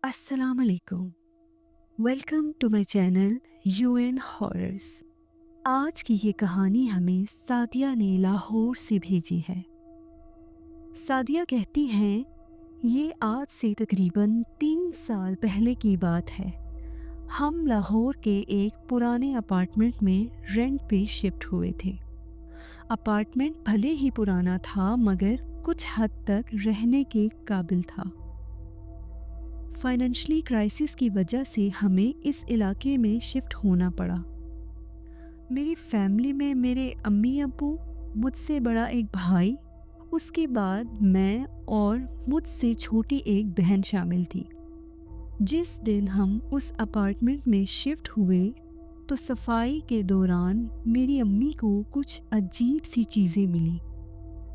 अस्सलाम वालेकुम। Welcome to my channel UN Horrors. आज की ये कहानी हमें सादिया ने लाहौर से भेजी है। सादिया कहती हैं, ये आज से तकरीबन 3 साल पहले की बात है। हम लाहौर के एक पुराने अपार्टमेंट में रेंट पे शिफ्ट हुए थे। अपार्टमेंट भले ही पुराना था मगर कुछ हद तक रहने के काबिल था। फाइनेंशियली क्राइसिस की वजह से हमें इस इलाके में शिफ्ट होना पड़ा। मेरी फैमिली में मेरे अम्मी अब्बू, मुझसे बड़ा एक भाई, उसके बाद मैं और मुझसे छोटी एक बहन शामिल थी। जिस दिन हम उस अपार्टमेंट में शिफ्ट हुए तो सफाई के दौरान मेरी अम्मी को कुछ अजीब सी चीज़ें मिली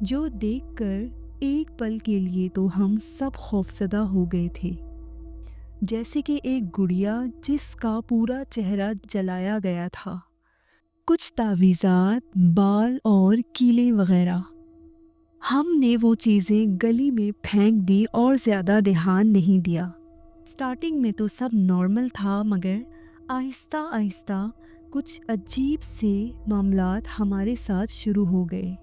जो देखकर एक पल के लिए तो हम सब खौफजदा हो गए थे। जैसे कि एक गुड़िया जिसका पूरा चेहरा जलाया गया था, कुछ तावीज़ात, बाल और कीले वगैरह। हमने वो चीज़ें गली में फेंक दी और ज़्यादा ध्यान नहीं दिया। स्टार्टिंग में तो सब नॉर्मल था मगर आहिस्ता आहिस्ता कुछ अजीब से मामलात हमारे साथ शुरू हो गए।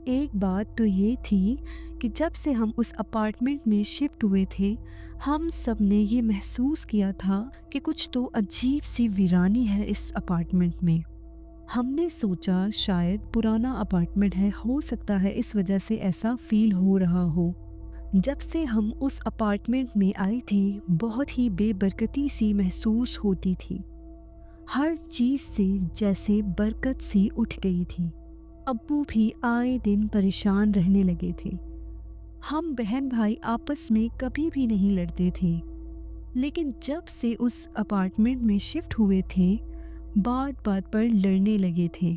एक बात तो ये थी कि जब से हम उस अपार्टमेंट में शिफ्ट हुए थे, हम सब ने ये महसूस किया था कि कुछ तो अजीब सी वीरानी है इस अपार्टमेंट में। हमने सोचा शायद पुराना अपार्टमेंट है, हो सकता है इस वजह से ऐसा फील हो रहा हो। जब से हम उस अपार्टमेंट में आए थे, बहुत ही बेबरकती सी महसूस होती थी। हर चीज़ से जैसे बरकत सी उठ गई थी। अब्बू भी आए दिन परेशान रहने लगे थे। हम बहन भाई आपस में कभी भी नहीं लड़ते थे, लेकिन जब से उस अपार्टमेंट में शिफ्ट हुए थे, बात बात पर लड़ने लगे थे।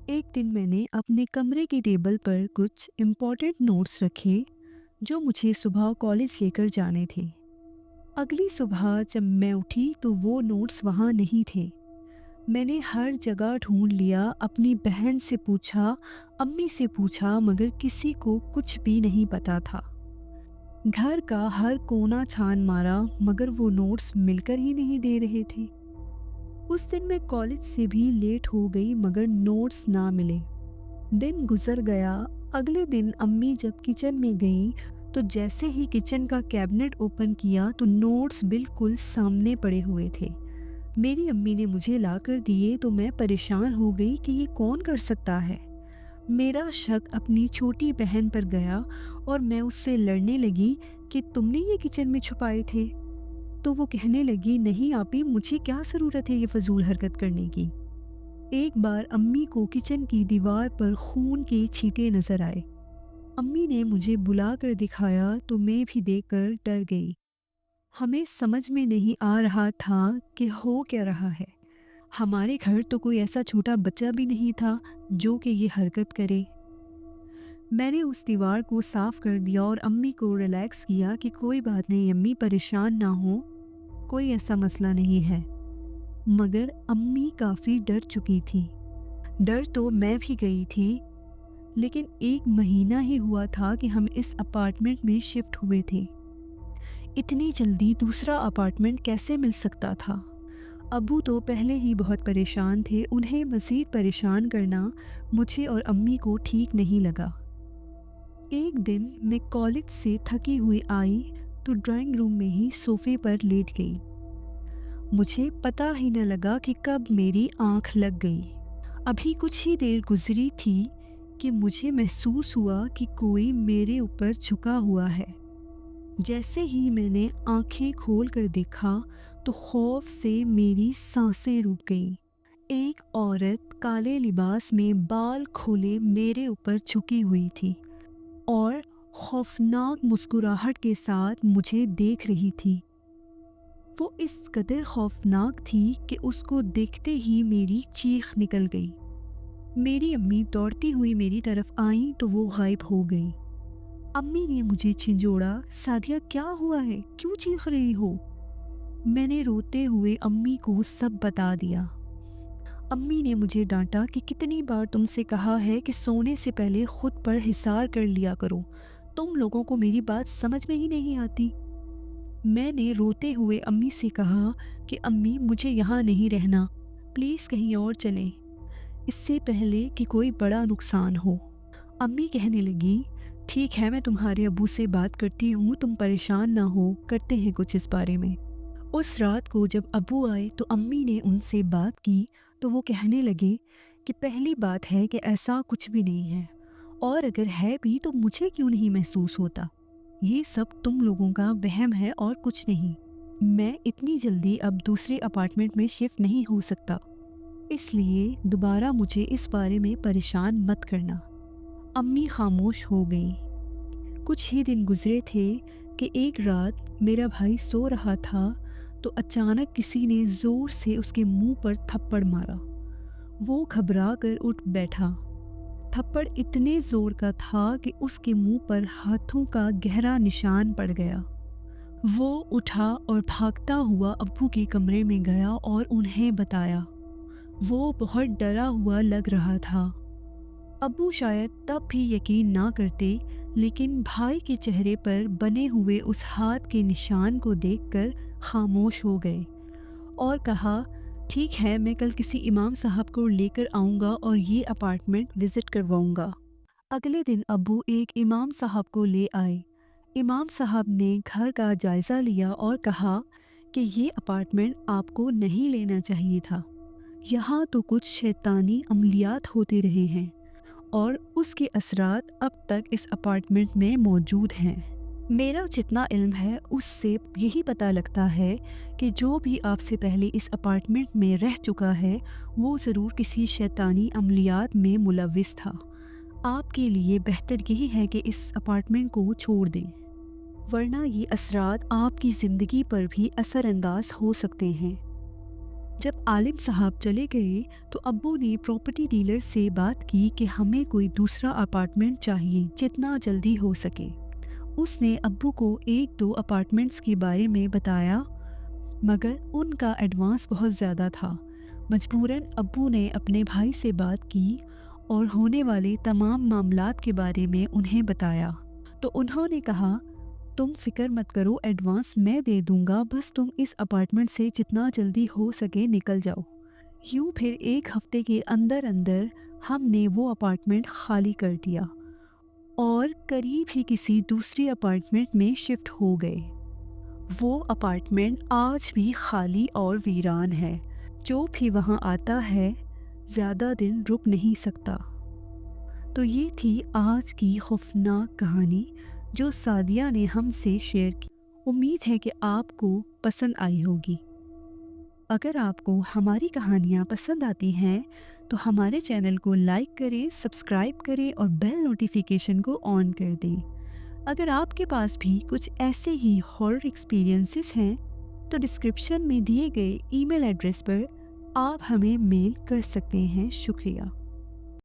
एक दिन मैंने अपने कमरे की टेबल पर कुछ इम्पोर्टेंट नोट्स रखे जो मुझे सुबह कॉलेज लेकर जाने थे। अगली सुबह जब मैं उठी तो वो नोट्स वहाँ नहीं थे। मैंने हर जगह ढूंढ लिया, अपनी बहन से पूछा, अम्मी से पूछा, मगर किसी को कुछ भी नहीं पता था। घर का हर कोना छान मारा मगर वो नोट्स मिलकर ही नहीं दे रहे थे। उस दिन मैं कॉलेज से भी लेट हो गई मगर नोट्स ना मिले। दिन गुजर गया। अगले दिन अम्मी जब किचन में गई तो जैसे ही किचन का कैबिनेट ओपन किया तो नोट्स बिल्कुल सामने पड़े हुए थे। मेरी अम्मी ने मुझे ला कर दिए तो मैं परेशान हो गई कि ये कौन कर सकता है। मेरा शक अपनी छोटी बहन पर गया और मैं उससे लड़ने लगी कि तुमने ये किचन में छुपाए थे। तो वो कहने लगी, नहीं आपी, मुझे क्या ज़रूरत है ये फजूल हरकत करने की। एक बार अम्मी को किचन की दीवार पर खून के छींटे नजर आए। अम्मी ने मुझे बुला कर दिखाया तो मैं भी देखकर डर गई। हमें समझ में नहीं आ रहा था कि हो क्या रहा है। हमारे घर तो कोई ऐसा छोटा बच्चा भी नहीं था जो कि ये हरकत करे। मैंने उस दीवार को साफ कर दिया और अम्मी को रिलैक्स किया कि कोई बात नहीं अम्मी, परेशान ना हो, कोई ऐसा मसला नहीं है। मगर अम्मी काफ़ी डर चुकी थी। डर तो मैं भी गई थी, लेकिन 1 महीना ही हुआ था कि हम इस अपार्टमेंट में शिफ्ट हुए थे। इतनी जल्दी दूसरा अपार्टमेंट कैसे मिल सकता था? अब्बू तो पहले ही बहुत परेशान थे, उन्हें मज़ीद परेशान करना मुझे और अम्मी को ठीक नहीं लगा। एक दिन मैं कॉलेज से थकी हुई आई तो ड्राइंग रूम में ही सोफे पर लेट गई। मुझे पता ही न लगा कि कब मेरी आंख लग गई। अभी कुछ ही देर गुजरी थी कि मुझे महसूस हुआ कि कोई मेरे ऊपर झुका हुआ है। जैसे ही मैंने आंखें खोल कर देखा तो खौफ से मेरी सांसें रुक गईं। एक औरत काले लिबास में बाल खोले मेरे ऊपर झुकी हुई थी और खौफनाक मुस्कुराहट के साथ मुझे देख रही थी। वो इस कदर खौफनाक थी कि उसको देखते ही मेरी चीख निकल गई। मेरी अम्मी दौड़ती हुई मेरी तरफ आई तो वो गायब हो गई। अम्मी ने मुझे झिंझोड़ा, सादिया क्या हुआ है, क्यों चीख रही हो? मैंने रोते हुए अम्मी को सब बता दिया। अम्मी ने मुझे डांटा कि कितनी बार तुमसे कहा है कि सोने से पहले खुद पर हिसार कर लिया करो, तुम लोगों को मेरी बात समझ में ही नहीं आती। میں نے روتے ہوئے امی سے کہا کہ امی مجھے یہاں نہیں رہنا، پلیز کہیں اور چلیں، اس سے پہلے کہ کوئی بڑا نقصان ہو۔ امی کہنے لگی ٹھیک ہے، میں تمہارے ابو سے بات کرتی ہوں، تم پریشان نہ ہو، کرتے ہیں کچھ اس بارے میں۔ اس رات کو جب ابو آئے تو امی نے ان سے بات کی تو وہ کہنے لگے کہ پہلی بات ہے کہ ایسا کچھ بھی نہیں ہے، اور اگر ہے بھی تو مجھے کیوں نہیں محسوس ہوتا، یہ سب تم لوگوں کا وہم ہے اور کچھ نہیں۔ میں اتنی جلدی اب دوسرے اپارٹمنٹ میں شفٹ نہیں ہو سکتا، اس لیے دوبارہ مجھے اس بارے میں پریشان مت کرنا۔ امی خاموش ہو گئی۔ کچھ ہی دن گزرے تھے کہ ایک رات میرا بھائی سو رہا تھا تو اچانک کسی نے زور سے اس کے منہ پر تھپڑ مارا۔ وہ گھبرا کر اٹھ بیٹھا۔ تھپڑ اتنے زور کا تھا کہ اس کے منہ پر ہاتھوں کا گہرا نشان پڑ گیا۔ وہ اٹھا اور بھاگتا ہوا ابو کے کمرے میں گیا اور انہیں بتایا۔ وہ بہت ڈرا ہوا لگ رہا تھا۔ ابو شاید تب بھی یقین نہ کرتے، لیکن بھائی کے چہرے پر بنے ہوئے اس ہاتھ کے نشان کو دیکھ کر خاموش ہو گئے اور کہا ٹھیک ہے، میں کل کسی امام صاحب کو لے کر آؤں گا اور یہ اپارٹمنٹ وزٹ کرواؤں گا۔ اگلے دن ابو ایک امام صاحب کو لے آئے۔ امام صاحب نے گھر کا جائزہ لیا اور کہا کہ یہ اپارٹمنٹ آپ کو نہیں لینا چاہیے تھا، یہاں تو کچھ شیطانی عملیات ہوتے رہے ہیں اور اس کے اثرات اب تک اس اپارٹمنٹ میں موجود ہیں۔ میرا جتنا علم ہے اس سے یہی پتہ لگتا ہے کہ جو بھی آپ سے پہلے اس اپارٹمنٹ میں رہ چکا ہے وہ ضرور کسی شیطانی عملیات میں ملوث تھا۔ آپ کے لیے بہتر یہی ہے کہ اس اپارٹمنٹ کو چھوڑ دیں، ورنہ یہ اثرات آپ کی زندگی پر بھی اثر انداز ہو سکتے ہیں۔ جب عالم صاحب چلے گئے تو ابو نے پراپرٹی ڈیلر سے بات کی کہ ہمیں کوئی دوسرا اپارٹمنٹ چاہیے جتنا جلدی ہو سکے۔ اس نے ابو کو ایک دو اپارٹمنٹس کے بارے میں بتایا، مگر ان کا ایڈوانس بہت زیادہ تھا۔ مجبوراً ابو نے اپنے بھائی سے بات کی اور ہونے والے تمام معاملات کے بارے میں انہیں بتایا، تو انہوں نے کہا تم فکر مت کرو، ایڈوانس میں دے دوں گا، بس تم اس اپارٹمنٹ سے جتنا جلدی ہو سکے نکل جاؤ۔ یوں پھر ایک ہفتے کے اندر اندر ہم نے وہ اپارٹمنٹ خالی کر دیا اور قریب ہی کسی دوسری اپارٹمنٹ میں شفٹ ہو گئے۔ وہ اپارٹمنٹ آج بھی خالی اور ویران ہے۔ جو بھی وہاں آتا ہے زیادہ دن رک نہیں سکتا۔ تو یہ تھی آج کی خوفناک کہانی جو سعدیہ نے ہم سے شیئر کی۔ امید ہے کہ آپ کو پسند آئی ہوگی۔ اگر آپ کو ہماری کہانیاں پسند آتی ہیں تو ہمارے چینل کو لائک کریں، سبسکرائب کریں اور بیل نوٹیفیکیشن کو آن کر دیں۔ اگر آپ کے پاس بھی کچھ ایسے ہی ہارر ایکسپیرینسز ہیں تو ڈسکرپشن میں دیے گئے ای میل ایڈریس پر آپ ہمیں میل کر سکتے ہیں۔ شکریہ۔